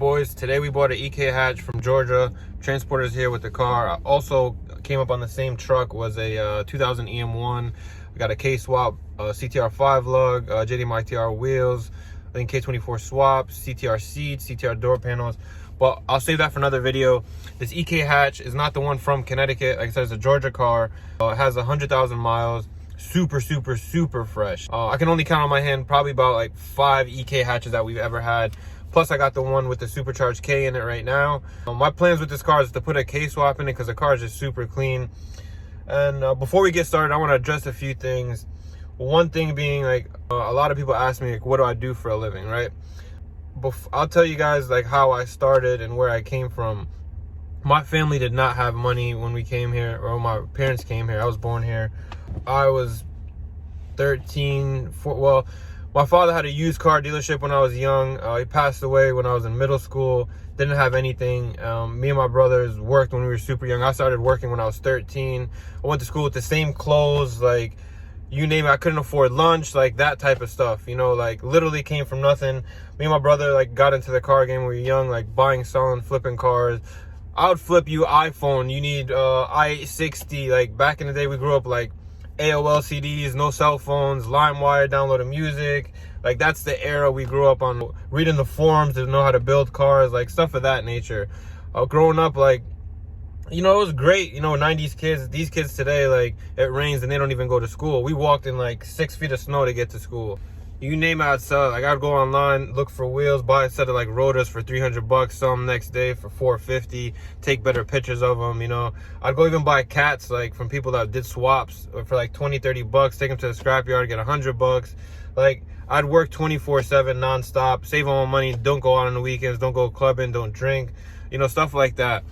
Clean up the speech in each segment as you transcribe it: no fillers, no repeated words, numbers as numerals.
boys? Today we bought an EK hatch from Georgia. Transporter's here with the car. I also came up on the same truck, was a 2000 EM1. We got a K-swap, CTR 5 lug, JDM ITR wheels, I think K24 swaps, CTR seats, CTR door panels. But I'll save that for another video. This EK hatch is not the one from Connecticut. Like I said, it's a Georgia car. It has 100,000 miles. Super fresh. I can only count on my hand probably about like 5 EK hatches that we've ever had. Plus I got the one with the supercharged K in it right now. My plans with this car is to put a K swap in it because the car is just super clean. And before we get started, I want to address a few things. One thing being, like, a lot of people ask me, like, what do I do for a living, right? I'll tell you guys like how I started and where I came from. My family did not have money when we came here, or my parents came here. I was born here. I was 13. Well, my father had a used car dealership when I was young. He passed away when I was in middle school. Didn't have anything. Me and my brothers worked when we were super young. I started working when I was 13. I went to school with the same clothes, like, you name it. I couldn't afford lunch, like that type of stuff, you know, like literally came from nothing. Me and my brother like got into the car game when we were young, like buying, selling, flipping cars. I would flip you iPhone. You need i860. Like back in the day, we grew up like AOL CDs, no cell phones, LimeWire, downloading music. Like that's the era we grew up on. Reading the forums to know how to build cars, like stuff of that nature. Growing up, like, you know, it was great. You know, 90s kids, these kids today, like, it rains and they don't even go to school. We walked in like 6 feet of snow to get to school. You name it, I'd sell it. Like, I'd go online, look for wheels, buy a set of like rotors for 300 bucks, sell them next day for 450, take better pictures of them, you know. I'd go even buy cats, like, from people that did swaps for like 20, 30 bucks, take them to the scrapyard, get 100 bucks. Like, I'd work 24/7 nonstop, save all my money, don't go out on the weekends, don't go clubbing, don't drink, you know, stuff like that.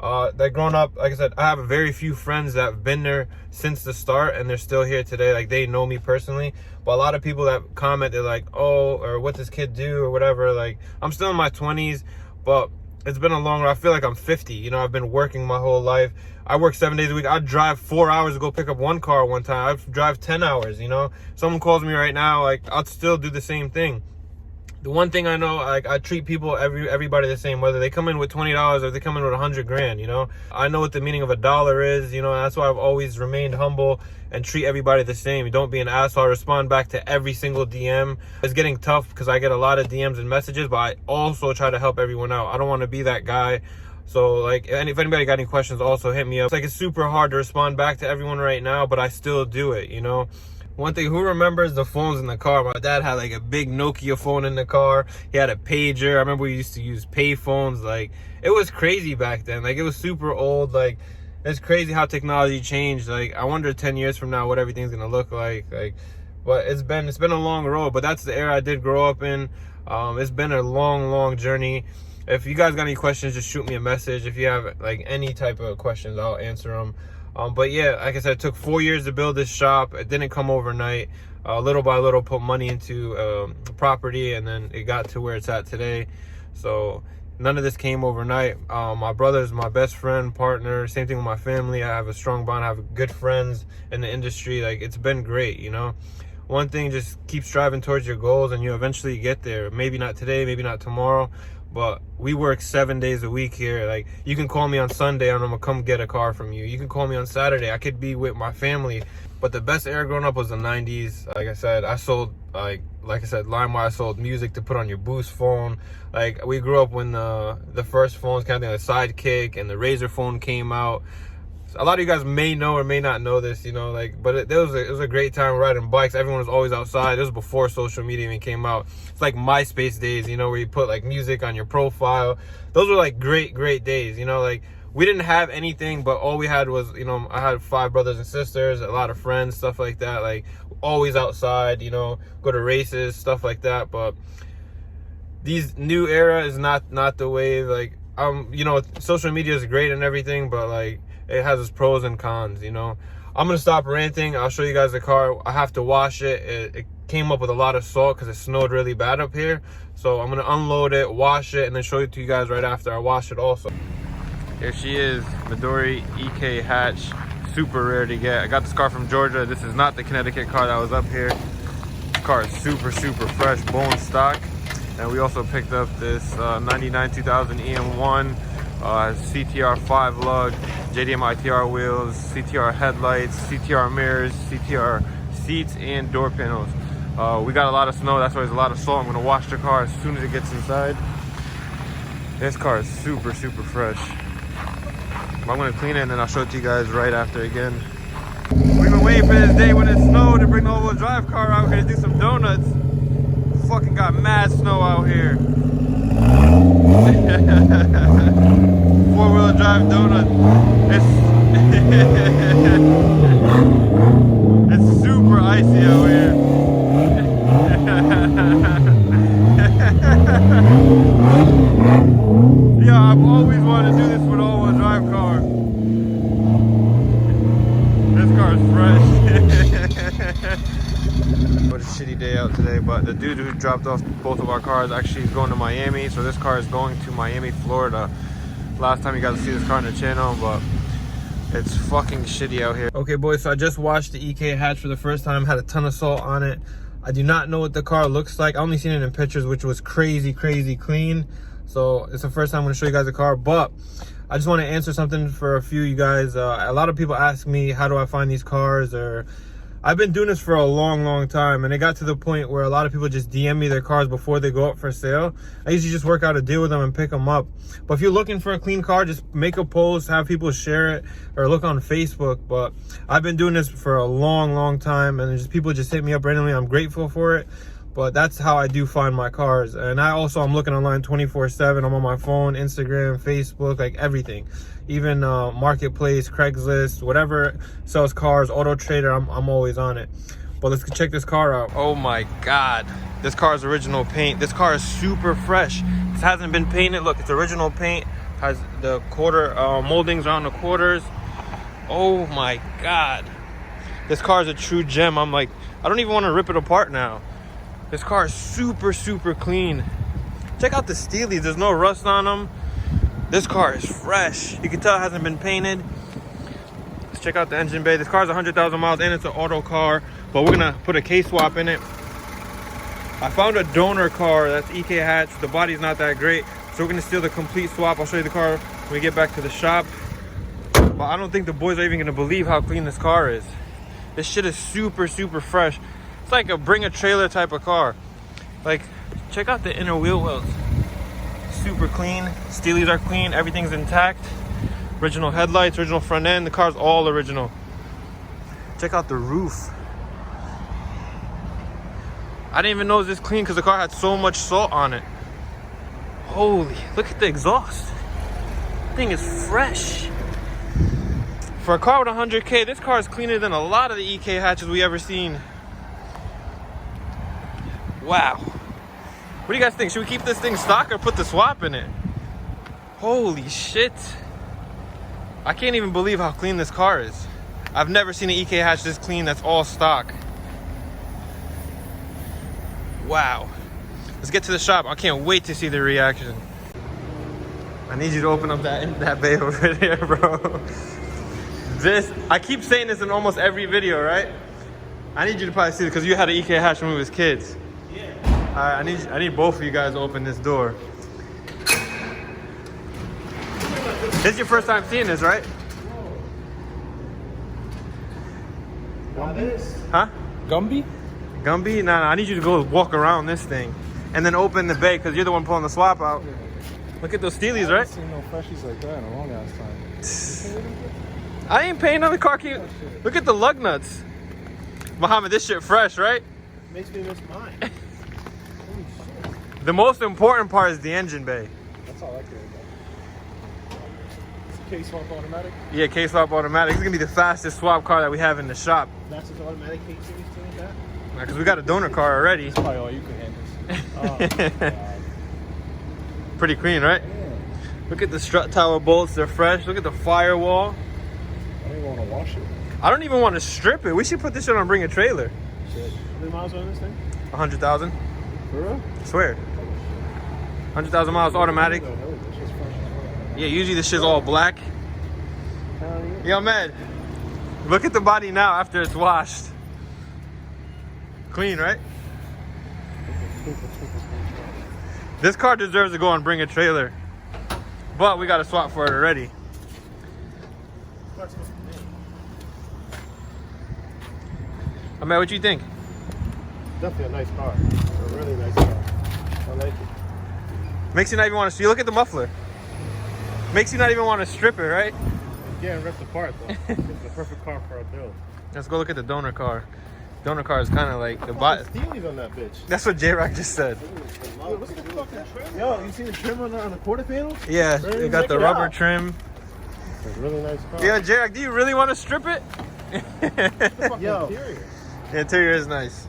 Like growing up, like I said, I have very few friends that have been there since the start and they're still here today. Like, they know me personally. But a lot of people that comment, they're like, oh, or what's this kid do or whatever. Like, I'm still in my 20s, but it's been a long ride. I feel like I'm 50. You know, I've been working my whole life. I work 7 days a week. I'd drive 4 hours to go pick up one car one time. I'd drive 10 hours, you know. Someone calls me right now, like, I'll still do the same thing. The one thing I know, like, I treat people, everybody the same, whether they come in with $20 or they come in with 100 grand, you know. I know what the meaning of a dollar is, you know, and that's why I've always remained humble and treat everybody the same. You don't be an asshole. I respond back to every single DM. It's getting tough because I get a lot of DMs and messages, but I also try to help everyone out. I don't want to be that guy. So, like, and if anybody got any questions, also hit me up. It's like, it's super hard to respond back to everyone right now, but I still do it, you know. One thing, who remembers the phones in the car? My dad had like a big Nokia phone in the car. He had a pager. I remember we used to use pay phones. Like, it was crazy back then. Like, it was super old. Like, it's crazy how technology changed. Like, I wonder 10 years from now what everything's gonna look like. Like, but it's been a long road. But that's the era I did grow up in. It's been a long journey. If you guys got any questions, just shoot me a message. If you have like any type of questions, I'll answer them. But yeah, like I said, it took 4 years to build this shop. It didn't come overnight. Little by little, put money into property, and then it got to where it's at today. So none of this came overnight. My brother's my best friend, partner. Same thing with my family. I have a strong bond. I have good friends in the industry. Like, it's been great, you know. One thing, just keep striving towards your goals, and you eventually get there. Maybe not today, maybe not tomorrow, but we work 7 days a week here. Like, you can call me on Sunday and I'm gonna come get a car from you. You can call me on Saturday. I could be with my family. But the best era growing up was the 90s. Like I said, I sold, like I said, LimeWire. I sold music to put on your Boost phone. Like, we grew up when the first phones, kind of like the Sidekick and the Razor phone came out. A lot of you guys may know or may not know this, you know, like, but it was a great time riding bikes. Everyone was always outside. It was before social media even came out. It's like MySpace days, you know, where you put like music on your profile. Those were like great days, you know. Like, we didn't have anything, but all we had was, you know, I had 5 brothers and sisters, a lot of friends, stuff like that. Like, always outside, you know, go to races, stuff like that. But these new era is not the wave. Like, you know, social media is great and everything, but like, it has its pros and cons, you know. I'm gonna stop ranting. I'll show you guys the car. I have to wash it. It came up with a lot of salt because it snowed really bad up here. So I'm gonna unload it, wash it, and then show it to you guys right after I wash it also. Here she is, Midori EK hatch. Super rare to get. I got this car from Georgia. This is not the Connecticut car that was up here. This car is super fresh, bone stock. And we also picked up this 99 2000 EM1, CTR 5 lug, JDM ITR wheels, CTR headlights, CTR mirrors, CTR seats, and door panels. We got a lot of snow, that's why there's a lot of salt. I'm gonna wash the car as soon as it gets inside. This car is super fresh. I'm gonna clean it and then I'll show it to you guys right after again. We've been waiting for this day when it snowed to bring the all-wheel drive car out here to do some donuts. Fucking got mad snow out here. Four-wheel drive donut. It's super icy out here. Yeah, I've always wanted to do this with all-wheel drive car. This car is fresh. What a shitty day out today, but the dude who dropped off both of our cars actually is going to Miami, so this car is going to Miami, Florida. Last time you got to see this car on the channel, but it's fucking shitty out here. Okay boys, so I just washed the EK hatch for the first time, had a ton of salt on it. I do not know what the car looks like. I only seen it in pictures, which was crazy clean. So it's the first time I'm going to show you guys the car, but I just want to answer something for a few of you guys. A lot of people ask me, how do I find these cars? Or I've been doing this for a long time, and it got to the point where a lot of people just DM me their cars before they go up for sale. I usually just work out a deal with them and pick them up. But if you're looking for a clean car, just make a post, have people share it, or look on Facebook. But I've been doing this for a long time, and just people just hit me up randomly. I'm grateful for it. But that's how I do find my cars. And I'm looking online 24/7. I'm on my phone, Instagram, Facebook, like everything. Even Marketplace, Craigslist, whatever sells cars, Auto Trader, I'm always on it. But let's check this car out. Oh my God. This car is original paint. This car is super fresh. This hasn't been painted. Look, it's original paint. Has the quarter moldings around the quarters. Oh my God. This car is a true gem. I'm like, I don't even want to rip it apart now. This car is super clean. Check out the steelies. There's no rust on them. This car is fresh. You can tell it hasn't been painted. Let's check out the engine bay. This car is 100,000 miles and it's an auto car, but we're gonna put a K-swap in it. I found a donor car that's EK hatch. The body's not that great, so we're gonna steal the complete swap. I'll show you the car when we get back to the shop. But I don't think the boys are even gonna believe how clean this car is. This shit is super fresh. It's like a bring a trailer type of car. Like, check out the inner wheel wells. Super clean. Steelies are clean. Everything's intact. Original headlights, original front end. The car's all original. Check out the roof. I didn't even know it was this clean because the car had so much salt on it. Holy, look at the exhaust. This thing is fresh. For a car with 100K, this car is cleaner than a lot of the EK hatches we ever seen. Wow. What do you guys think? Should we keep this thing stock or put the swap in it? Holy shit. I can't even believe how clean this car is. I've never seen an EK hatch this clean that's all stock. Wow. Let's get to the shop. I can't wait to see the reaction. I need you to open up that bay over there, bro. I keep saying this in almost every video, right? I need you to probably see it because you had an EK hatch when we was kids. I need both of you guys to open this door. This is your first time seeing this, right? Huh? Gumby? Gumby? Nah, I need you to go walk around this thing and then open the bay because you're the one pulling the swap out. Look at those steelies, right? I haven't seen no freshies like that in a long ass time. I ain't paying on the car key. Look at the lug nuts. Muhammad, this shit fresh, right? Makes me miss mine. Holy shit. The most important part is the engine bay. That's all I care about. It's a K-swap automatic? Yeah, K-swap automatic. This is gonna be the fastest swap car that we have in the shop. That's just automatic K-series too like that? Because we got a donor car already. That's probably all you can handle. Pretty clean, right? Yeah. Look at the strut tower bolts, they're fresh. Look at the firewall. I don't even want to wash it. I don't even want to strip it. We should put this shit on Bring a Trailer. Shit. How many miles on this thing? 100,000. For real? I swear. 100,000 miles automatic. Yeah, usually this shit's all black. Yo, man. Look at the body now after it's washed. Clean, right? This car deserves to go and bring a trailer. But we got a swap for it already. I mean, what you think? Definitely a nice car. A really nice car. I like it. Makes you not even want to see. Look at the muffler. Makes you not even want to strip it, right? It's getting ripped apart though. It's the perfect car for a build. Let's go look at the donor car. Donor car is kind of like the bot. Steelies on that bitch. That's what J-Rock just said. Yo, look at the fucking trim. Yo, you see the trim on the quarter panel? Yeah, they got the rubber trim. It's a really nice car. Yeah, J-Rock, do you really want to strip it? Yo, The interior is nice.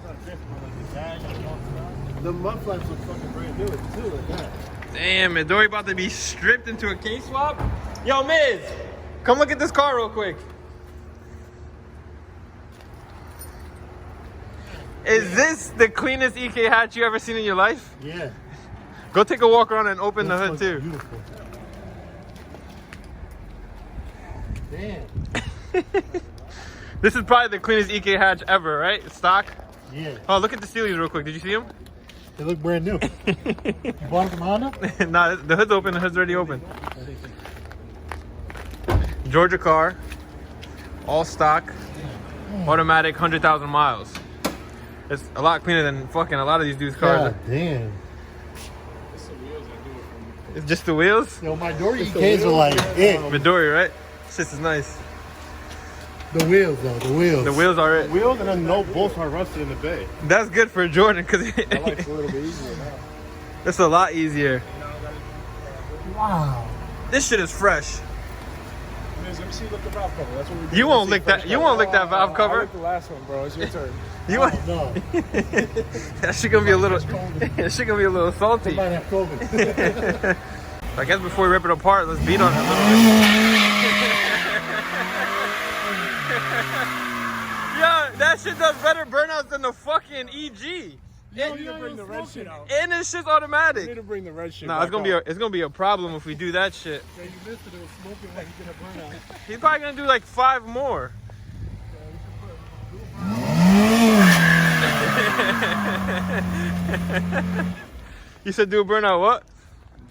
the mud flaps look fucking brand new too, like that. Damn, Midori about to be stripped into a K-swap? Yo, Miz, come look at this car real quick. Is this the cleanest EK hatch you ever seen in your life? Yeah. Go take a walk around and open the hood too. Beautiful. Damn. This is probably the cleanest EK hatch ever, right? Stock? Yeah. Oh, look at the Steelies real quick. Did you see them? They look brand new. You bought them from Honda? Nah, the hood's open. The hood's already open. Georgia car. All stock. Automatic, 100,000 miles. It's a lot cleaner than fucking a lot of these dudes' cars. God damn. It's just the wheels? Yo, my Midori EKs are like it. Midori, right? This is nice. The wheels though, the wheels. The wheels are it. Wheels and then no bolts are rusted in the bay. That's good for Jordan because I like it a little bit easier now. it's a lot easier. Wow. This shit is fresh. Let me see the valve cover. That's what we do. You won't lick that. You won't lick that valve I cover. licked the last one, bro. It's your turn. You want? No. That shit gonna be a little. That shit gonna be a little salty. Might have COVID. I guess before we rip it apart, let's beat on it a little bit. Yo, that shit does better burnouts than the fucking EG. You need to bring the red shit out. And this shit's You automatic. need to bring the red shit Nah, it's back gonna be a problem if we do that shit. Yeah, you missed it. It was smoking like you're gonna burn out. He's probably gonna do like 5 more. You said do a burnout what?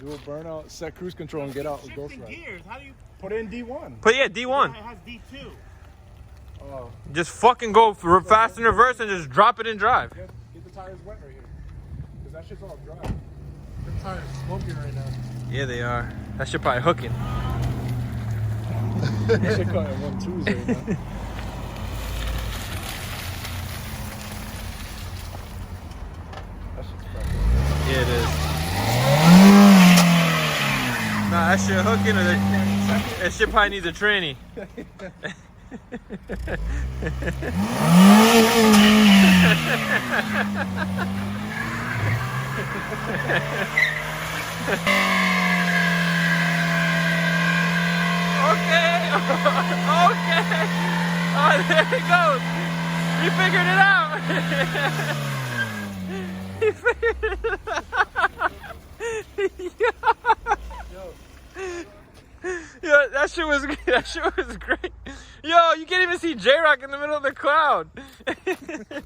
Do a burnout, set cruise control, and get out with Ghost Ride. Gears, how do you? Put it in D1. But yeah, D1. It has D2. Oh, Just fucking go fast in reverse and just drop it and drive. get the tires wet right here. Because that shit's all dry. The tires smoking right now. Yeah, they are. That shit probably hooking. That shit caught at 1-2s right now. That shit's fresh. Yeah, it is. Nah, that shit hooking or that shit probably needs a tranny. Okay. Okay. Oh, there it goes. He figured it out. He figured it out. Yo, that shit was great. Yo, you can't even see J-Rock in the middle of the crowd.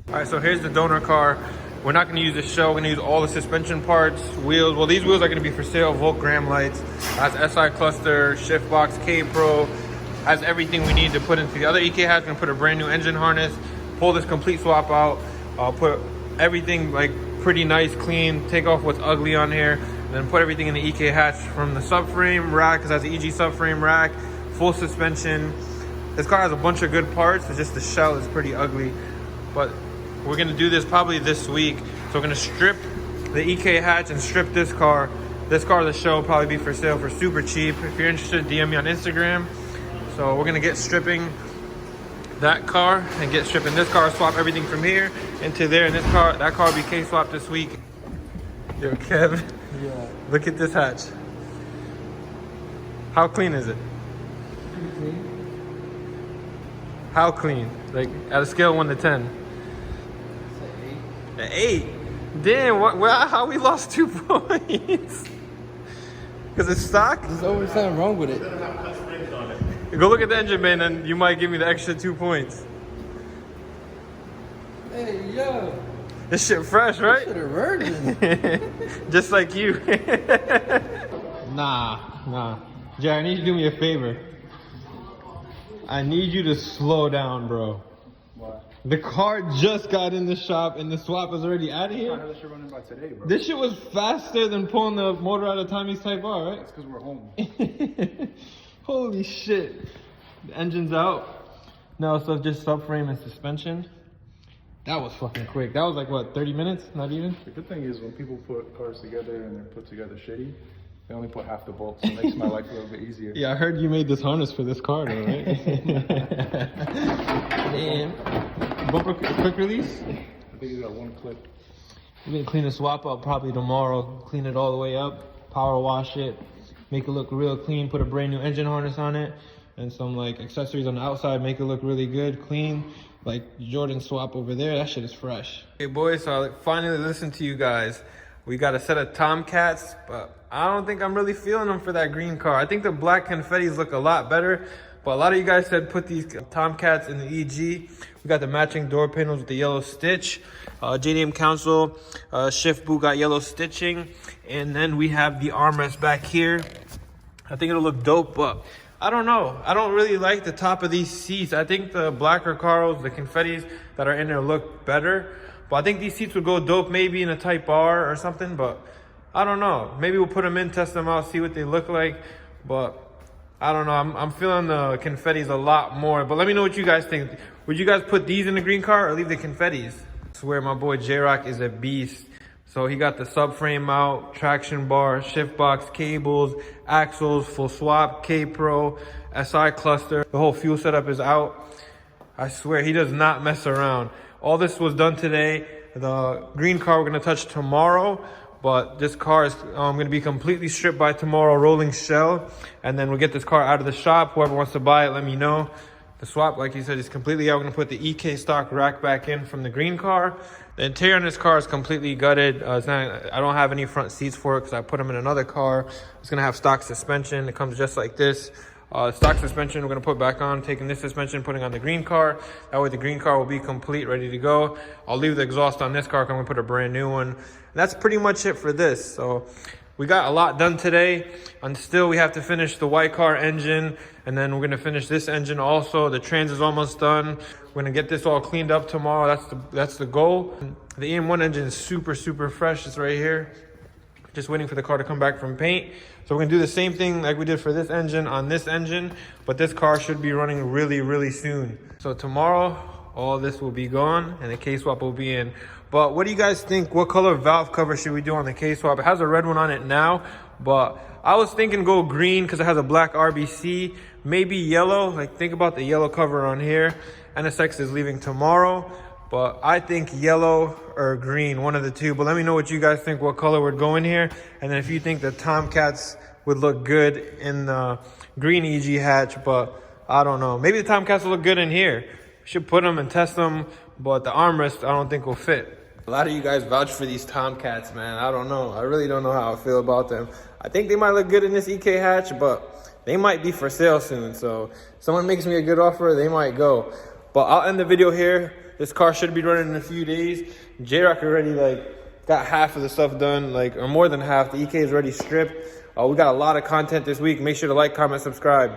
Alright, so here's the donor car. We're not going to use the shell. We're going to use all the suspension parts, wheels. Well, these wheels are going to be for sale. Volt Gram lights, has SI cluster, shift box, K-Pro, has everything we need to put into the other EK hatch. We're going to put a brand new engine harness, pull this complete swap out, put everything like pretty nice, clean, take off what's ugly on here, and then put everything in the EK hatch from the subframe rack, because it has the EG subframe rack, full suspension. This car has a bunch of good parts. It's just the shell is pretty ugly, but we're gonna do this probably this week. So we're gonna strip the EK hatch and strip this car. This car, the shell, will probably be for sale for super cheap. If you're interested, DM me on Instagram. So we're gonna get stripping that car and get stripping this car, swap everything from here into there, and that car will be K-swapped this week. Yo, Kev, Yeah. look at this hatch. How clean is it? Pretty clean. How clean? Like, at a scale of 1 to 10. An 8. Damn, how we lost 2 points? Because it's stock? There's always something wrong with it. Go look at the engine bay and then you might give me the extra 2 points. Hey, yo. This shit fresh, right? Should have virgin. Just like you. Nah. Jay, I need you to do me a favor. I need you to slow down, bro. Why? The car just got in the shop and the swap is already out of here. How this shit running by today, bro? This shit was faster than pulling the motor out of Tommy's Type R, right? That's because we're home. Holy shit. The engine's out. Now it's just subframe and suspension. That was fucking quick. That was like, what, 30 minutes? Not even? The good thing is when people put cars together and they're put together shitty, they only put half the bolts, so it makes my life a little bit easier. Yeah, I heard you made this harness for this car though, right? And bumper quick release? I think you got one clip. We're gonna clean the swap up probably tomorrow. Clean it all the way up, power wash it, make it look real clean, put a brand new engine harness on it, and some like accessories on the outside, make it look really good, clean. Like Jordan swap over there, that shit is fresh. Hey boys, so I finally listened to you guys. We got a set of Tomcats, but I don't think I'm really feeling them for that green car. I think the black confettis look a lot better, but a lot of you guys said put these Tomcats in the EG. We got the matching door panels with the yellow stitch. JDM console, shift boot got yellow stitching. And then we have the armrest back here. I think it'll look dope, but I don't know. I don't really like the top of these seats. I think the black Recaros, the confettis that are in there look better. But I think these seats would go dope maybe in a Type R or something, but I don't know. Maybe we'll put them in, test them out, see what they look like. But I don't know. I'm feeling the confettis a lot more. But let me know what you guys think. Would you guys put these in the green car or leave the confettis? I swear my boy J-Rock is a beast. So he got the subframe out, traction bar, shift box, cables, axles, full swap, K-Pro, SI cluster. The whole fuel setup is out. I swear he does not mess around. All this was done today. The green car we're gonna touch tomorrow, but this car is gonna be completely stripped by tomorrow, rolling shell. And then we'll get this car out of the shop. Whoever wants to buy it, let me know. The swap, like you said, is completely out. We're gonna put the EK stock rack back in from the green car. The interior on this car is completely gutted. I don't have any front seats for it because I put them in another car. It's gonna have stock suspension. It comes just like this. Stock suspension we're gonna put back on, taking this suspension, putting on the green car. That way the green car will be complete, ready to go. I'll leave the exhaust on this car, I'm gonna put a brand new one. And that's pretty much it for this. So we got a lot done today, and still we have to finish the white car engine, and then we're gonna finish this engine also. The trans is almost done. We're gonna get this all cleaned up tomorrow. That's the goal. The EM1 engine is super fresh. It's right here. Just waiting for the car to come back from paint. So we're gonna do the same thing like we did for this engine on this engine, but this car should be running really soon. So tomorrow, all this will be gone and the K-swap will be in. But what do you guys think? What color valve cover should we do on the K-swap? It has a red one on it now, but I was thinking go green because it has a black RBC, maybe yellow. Like think about the yellow cover on here. NSX is leaving tomorrow, but I think yellow or green, one of the two. But let me know what you guys think, what color would go in here. And then if you think the Tomcats would look good in the green EG hatch, but I don't know. Maybe the Tomcats will look good in here. We should put them and test them, but the armrest I don't think will fit. A lot of you guys vouch for these Tomcats, man. I don't know. I really don't know how I feel about them. I think they might look good in this EK hatch, but they might be for sale soon. So if someone makes me a good offer, they might go. But I'll end the video here. This car should be running in a few days. J-Rock already got half of the stuff done, or more than half. The EK is already stripped. We got a lot of content this week. Make sure to like, comment, subscribe.